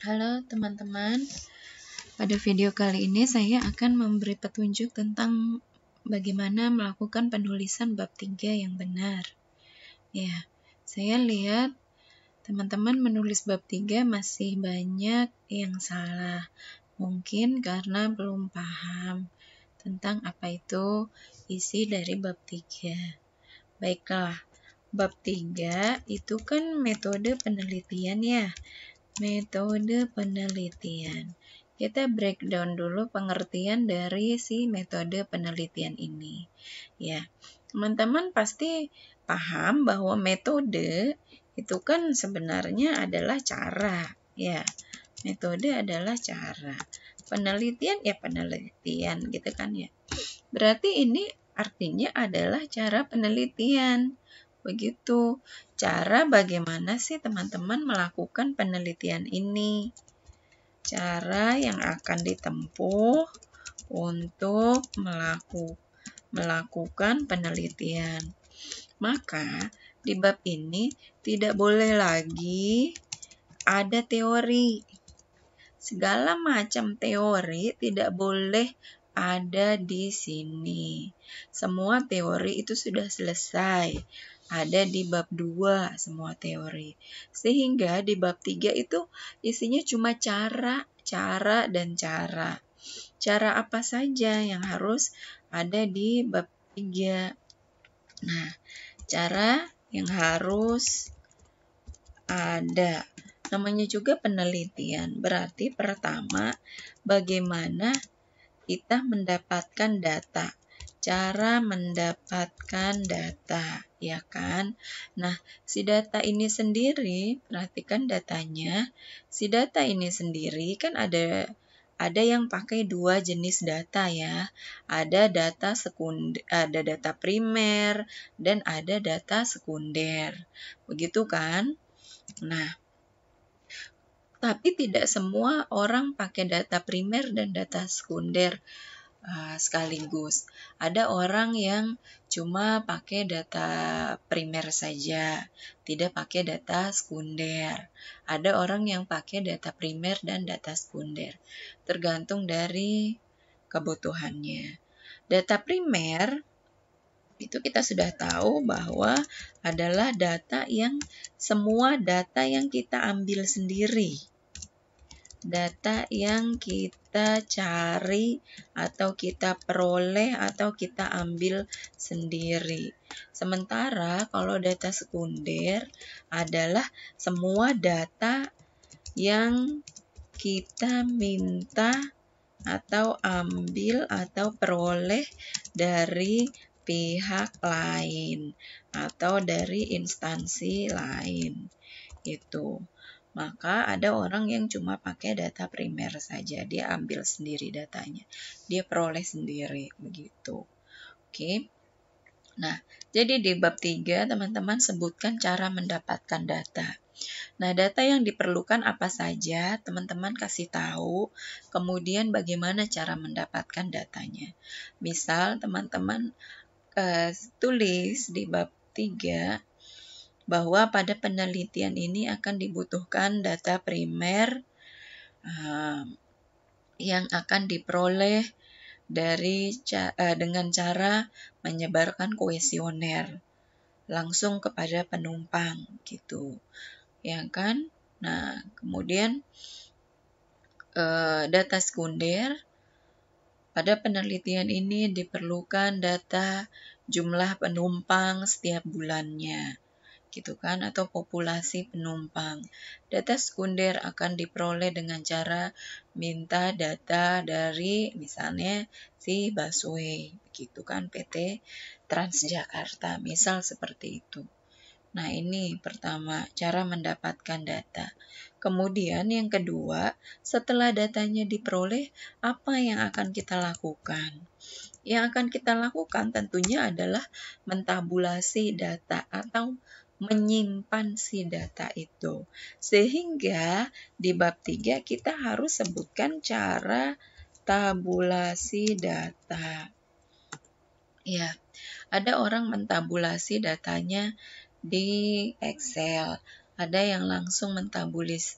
Halo teman-teman, pada video kali ini saya akan memberi petunjuk tentang bagaimana melakukan penulisan bab 3 yang benar. Ya, saya lihat teman-teman menulis bab 3 masih banyak yang salah. Mungkin karena belum paham tentang apa itu isi dari bab 3. Baiklah, bab 3 itu kan metode penelitian ya. Metode penelitian. Kita breakdown dulu pengertian dari si metode penelitian ini. Ya, teman-teman pasti paham bahwa metode itu kan sebenarnya adalah cara. Ya, metode adalah cara. Penelitian ya penelitian gitu kan ya. Berarti ini artinya adalah cara penelitian. Begitu. Cara bagaimana sih teman-teman melakukan penelitian ini? Cara yang akan ditempuh untuk melakukan penelitian. Maka di bab ini tidak boleh lagi ada teori. Segala macam teori tidak boleh ada di sini. Semua teori itu sudah selesai. Ada di bab 2 semua teori. Sehingga di bab 3 itu isinya cuma cara, dan cara. Cara apa saja yang harus ada di bab 3. Nah, cara yang harus ada. Namanya juga penelitian. Berarti pertama, bagaimana kita mendapatkan data. Cara mendapatkan data, ya kan? Nah, si data ini sendiri, perhatikan datanya. Si data ini sendiri kan ada yang pakai dua jenis data ya. Ada data ada data primer dan ada data sekunder. Begitu kan? Nah, tapi tidak semua orang pakai data primer dan data sekunder sekaligus. Ada orang yang cuma pakai data primer saja, tidak pakai data sekunder. Ada orang yang pakai data primer dan data sekunder, tergantung dari kebutuhannya. Data primer itu kita sudah tahu bahwa adalah data yang semua data yang kita ambil sendiri. Data yang kita cari atau kita peroleh atau kita ambil sendiri. Sementara kalau data sekunder adalah semua data yang kita minta atau ambil atau peroleh dari pihak lain atau dari instansi lain. Itu. Maka ada orang yang cuma pakai data primer saja, dia ambil sendiri datanya, dia peroleh sendiri, begitu. Oke. Nah, jadi di bab 3 teman-teman sebutkan cara mendapatkan data. Nah, data yang diperlukan apa saja, teman-teman kasih tahu, kemudian bagaimana cara mendapatkan datanya. Misal teman-teman tulis di bab 3 bahwa pada penelitian ini akan dibutuhkan data primer yang akan diperoleh dengan cara menyebarkan kuesioner langsung kepada penumpang gitu, ya kan? Nah, kemudian data sekunder, pada penelitian ini diperlukan data jumlah penumpang setiap bulannya, gitu kan, atau populasi penumpang. Data sekunder akan diperoleh dengan cara minta data dari misalnya si busway, gitu kan, PT Transjakarta, misal seperti itu. Nah, ini pertama, cara mendapatkan data. Kemudian yang kedua, setelah datanya diperoleh, apa yang akan kita lakukan? Yang akan kita lakukan tentunya adalah mentabulasi data atau menyimpan si data itu. Sehingga di bab 3 kita harus sebutkan cara tabulasi data. Ya, ada orang mentabulasi datanya di Excel. ada yang langsung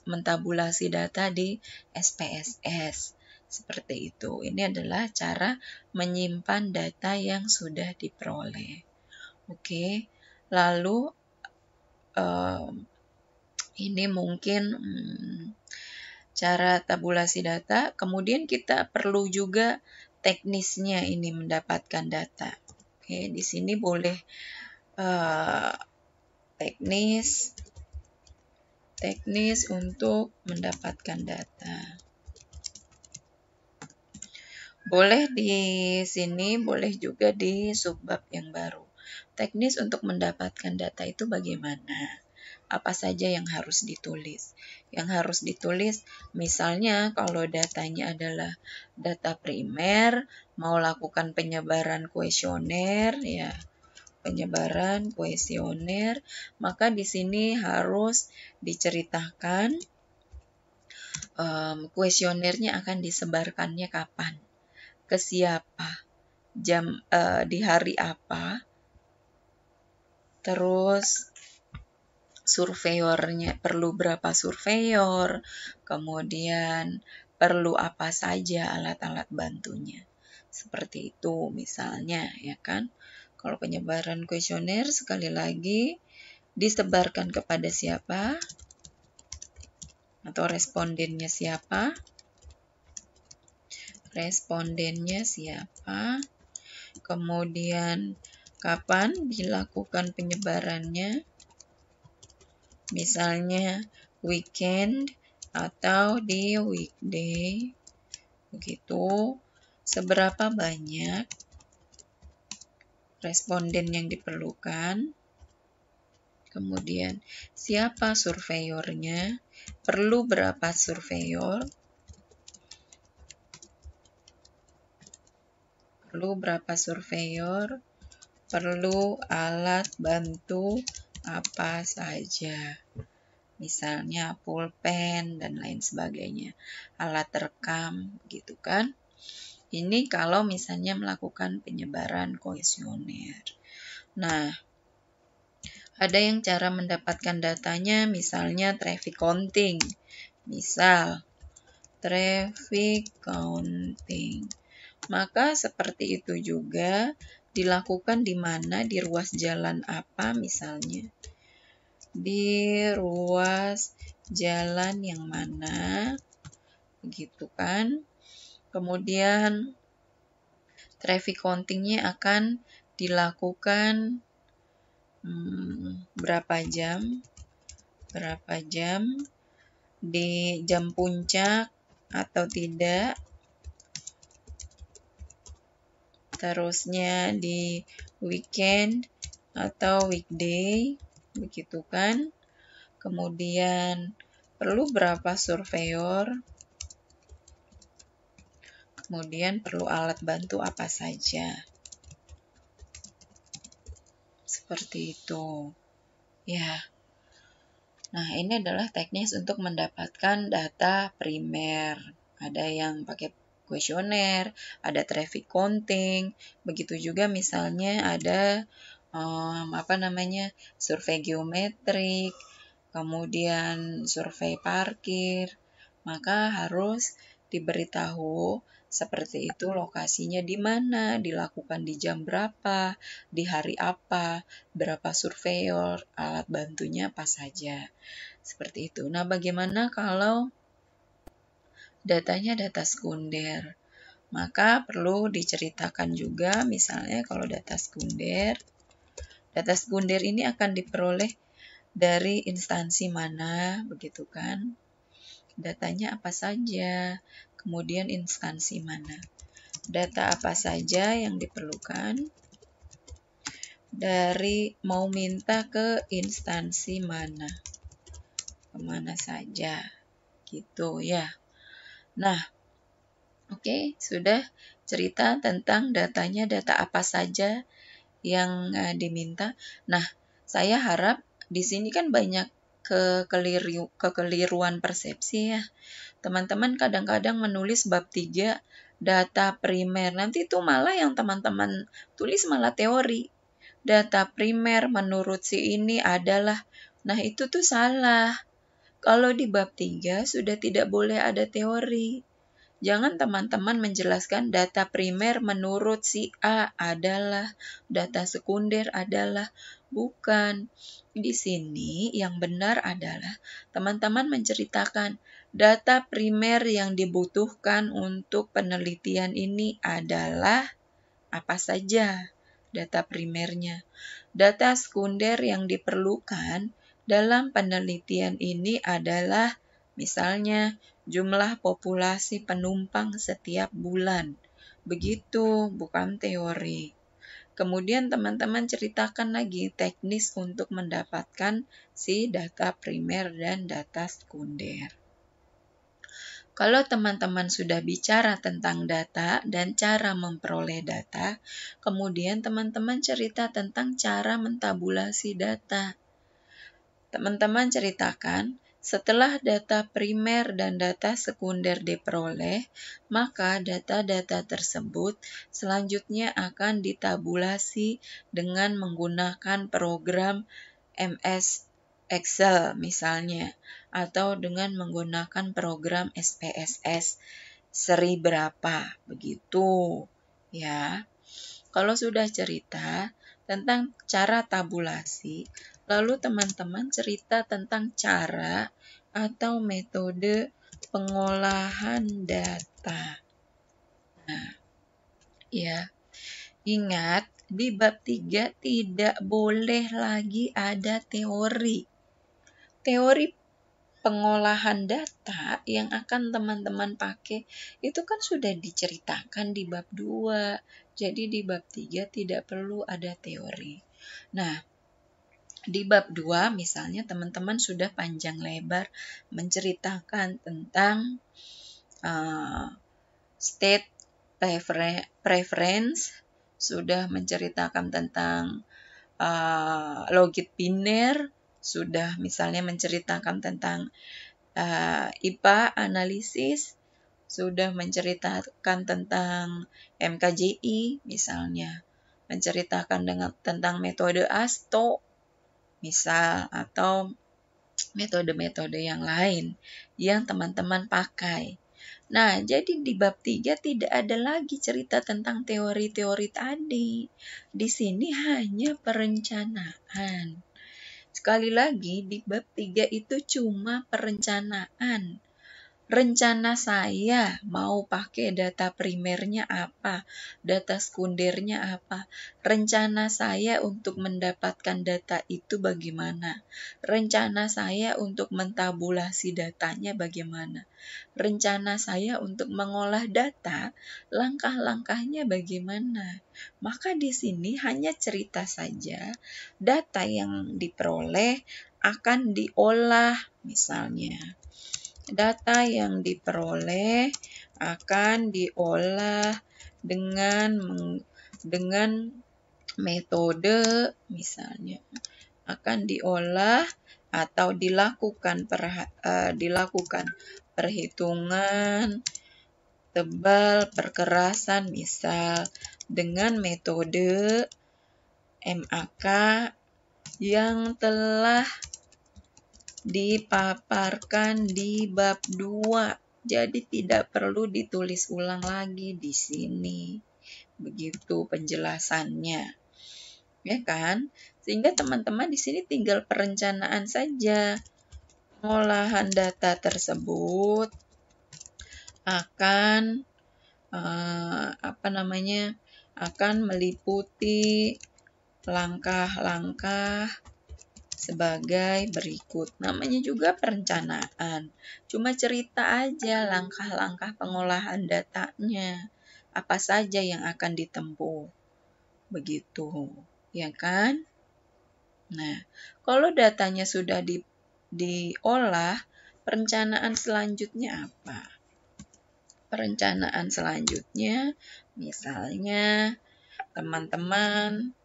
mentabulasi data di SPSS. Seperti itu. Ini adalah cara menyimpan data yang sudah diperoleh. Oke, lalu ini mungkin cara tabulasi data. Kemudian kita perlu juga teknisnya ini mendapatkan data. Oke, di sini boleh teknis untuk mendapatkan data. Boleh di sini, boleh juga di subbab yang baru. Teknis untuk mendapatkan data itu bagaimana? Apa saja yang harus ditulis? Yang harus ditulis, misalnya kalau datanya adalah data primer, mau lakukan penyebaran kuesioner, ya, maka di sini harus diceritakan kuesionernya akan disebarkannya kapan, ke siapa, di hari apa, terus surveyornya perlu berapa surveyor, kemudian perlu apa saja alat-alat bantunya. Seperti itu misalnya, ya kan? Kalau penyebaran kuesioner sekali lagi disebarkan kepada siapa atau respondennya siapa? Kemudian kapan dilakukan penyebarannya, misalnya weekend atau di weekday, begitu. Seberapa banyak responden yang diperlukan, kemudian siapa surveyornya, perlu berapa surveyor, perlu alat bantu apa saja, misalnya pulpen dan lain sebagainya, alat rekam, gitu kan. Ini kalau misalnya melakukan penyebaran kuesioner. Nah, ada yang cara mendapatkan datanya, misalnya traffic counting. Maka seperti itu juga dilakukan di mana, di ruas jalan apa misalnya. Di ruas jalan yang mana, begitu kan. Kemudian traffic counting-nya akan dilakukan berapa jam di jam puncak atau tidak, terusnya di weekend atau weekday, begitu kan. Kemudian perlu berapa surveyor, kemudian perlu alat bantu apa saja. Seperti itu. Ya. Nah, ini adalah teknis untuk mendapatkan data primer. Ada yang pakai kuesioner, ada traffic counting, begitu juga misalnya ada survei geometrik, kemudian survei parkir, maka harus diberitahu seperti itu lokasinya di mana, dilakukan di jam berapa, di hari apa, berapa surveyor, alat bantunya apa saja. Seperti itu. Nah, bagaimana kalau datanya data sekunder? Maka perlu diceritakan juga, misalnya kalau data sekunder ini akan diperoleh dari instansi mana, begitu kan? Datanya apa saja, kemudian instansi mana. Data apa saja yang diperlukan, dari mau minta ke instansi mana, kemana saja, gitu ya. Nah, oke, sudah cerita tentang datanya, data apa saja yang diminta. Nah, saya harap di sini kan banyak kekeliruan persepsi ya. Teman-teman kadang-kadang menulis bab 3 data primer. Nanti itu malah yang teman-teman tulis malah teori. Data primer menurut si ini adalah Nah, itu tuh salah. Kalau di bab 3 sudah tidak boleh ada teori. Jangan teman-teman menjelaskan data primer menurut si A adalah, data sekunder adalah. Bukan. Di sini yang benar adalah teman-teman menceritakan data primer yang dibutuhkan untuk penelitian ini adalah apa saja data primernya. Data sekunder yang diperlukan dalam penelitian ini adalah misalnya jumlah populasi penumpang setiap bulan. Begitu, bukan teori. Kemudian teman-teman ceritakan lagi teknis untuk mendapatkan si data primer dan data sekunder. Kalau teman-teman sudah bicara tentang data dan cara memperoleh data, kemudian teman-teman cerita tentang cara mentabulasi data. Teman-teman ceritakan, setelah data primer dan data sekunder diperoleh, maka data-data tersebut selanjutnya akan ditabulasi dengan menggunakan program MS Excel misalnya, atau dengan menggunakan program SPSS seri berapa, begitu ya. Kalau sudah cerita tentang cara tabulasi, lalu teman-teman cerita tentang cara atau metode pengolahan data. Nah, ya, ingat di bab 3 tidak boleh lagi ada teori. Teori pengolahan data yang akan teman-teman pakai itu kan sudah diceritakan di bab 2. Jadi di bab 3 tidak perlu ada teori. Nah, di bab 2 misalnya teman-teman sudah panjang lebar menceritakan tentang state preference, sudah menceritakan tentang logit biner, sudah misalnya menceritakan tentang IPA analisis, sudah menceritakan tentang MKJI misalnya, menceritakan tentang metode ASTO misal, atau metode-metode yang lain yang teman-teman pakai. Nah, jadi di bab 3 tidak ada lagi cerita tentang teori-teori tadi. Di sini hanya perencanaan. Sekali lagi, di bab 3 itu cuma perencanaan. Rencana saya mau pakai data primernya apa, data sekundernya apa. Rencana saya untuk mendapatkan data itu bagaimana. Rencana saya untuk mentabulasi datanya bagaimana. Rencana saya untuk mengolah data, langkah-langkahnya bagaimana. Maka di sini hanya cerita saja, data yang diperoleh akan diolah misalnya. Data yang diperoleh akan diolah dengan metode misalnya akan diolah atau dilakukan perhitungan tebal perkerasan misal dengan metode MAK yang telah dipaparkan di bab 2. Jadi tidak perlu ditulis ulang lagi di sini. Begitu penjelasannya. Ya kan? Sehingga teman-teman di sini tinggal perencanaan saja. Pengolahan data tersebut akan akan meliputi langkah-langkah sebagai berikut. Namanya juga perencanaan. Cuma cerita aja langkah-langkah pengolahan datanya. Apa saja yang akan ditempuh. Begitu. Ya kan? Nah, kalau datanya sudah diolah, perencanaan selanjutnya apa? Perencanaan selanjutnya, misalnya teman-teman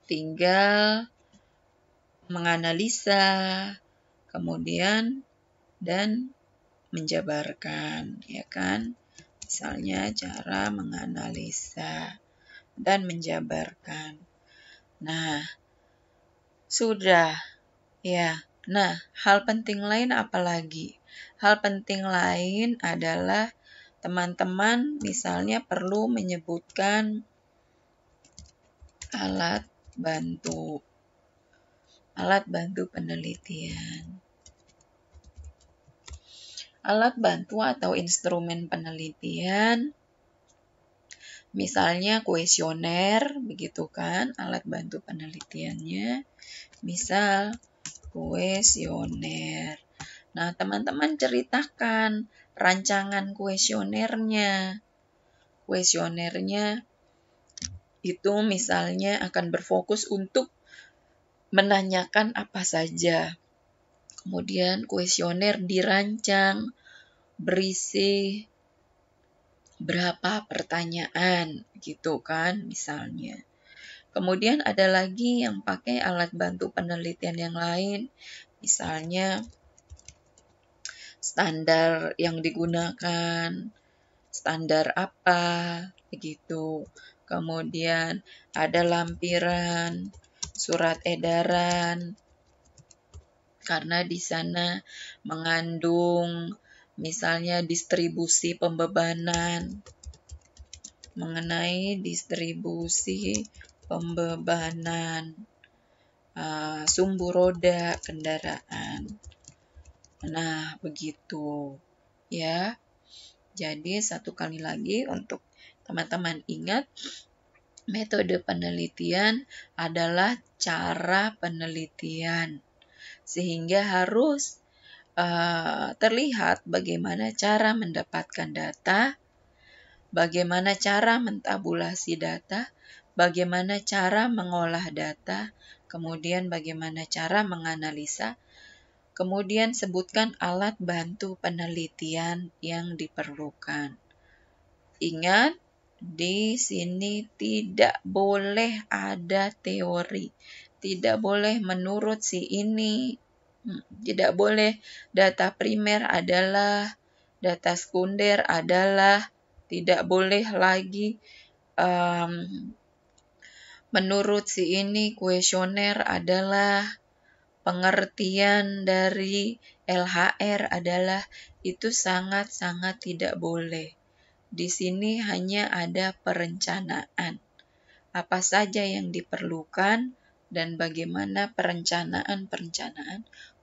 tinggal menganalisa, kemudian dan menjabarkan, ya kan? Misalnya cara menganalisa dan menjabarkan. Nah, Sudah. Ya. Nah, hal penting lain apa lagi? Hal penting lain adalah teman-teman misalnya perlu menyebutkan alat bantu penelitian. Alat bantu atau instrumen penelitian, misalnya kuesioner, begitu kan, alat bantu penelitiannya, misal kuesioner. Nah, teman-teman ceritakan rancangan kuesionernya. Kuesionernya itu misalnya akan berfokus untuk menanyakan apa saja. Kemudian kuesioner dirancang berisi berapa pertanyaan gitu kan misalnya. Kemudian ada lagi yang pakai alat bantu penelitian yang lain, misalnya standar yang digunakan, standar apa begitu. Kemudian ada lampiran, surat edaran, karena di sana mengandung misalnya distribusi pembebanan, mengenai distribusi pembebanan sumbu roda kendaraan. Nah, begitu ya. Jadi satu kali lagi untuk teman-teman ingat, metode penelitian adalah cara penelitian. Sehingga harus terlihat bagaimana cara mendapatkan data, bagaimana cara mentabulasi data, bagaimana cara mengolah data, kemudian bagaimana cara menganalisa, kemudian sebutkan alat bantu penelitian yang diperlukan. Ingat, di sini tidak boleh ada teori, tidak boleh menurut si ini, tidak boleh data primer adalah, data sekunder adalah, tidak boleh lagi menurut si ini kuesioner adalah, pengertian dari LHR adalah, itu sangat-sangat tidak boleh. Di sini hanya ada perencanaan. Apa saja yang diperlukan dan bagaimana perencanaan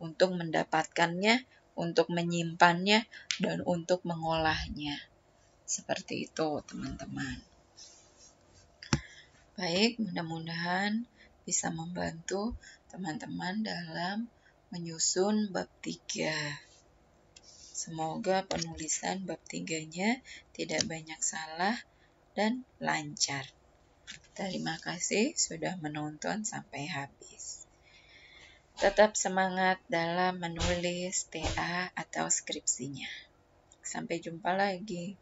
untuk mendapatkannya, untuk menyimpannya, dan untuk mengolahnya. Seperti itu, teman-teman. Baik, mudah-mudahan bisa membantu teman-teman dalam menyusun bab 3. Semoga penulisan bab 3-nya tidak banyak salah dan lancar. Terima kasih sudah menonton sampai habis. Tetap semangat dalam menulis TA atau skripsinya. Sampai jumpa lagi.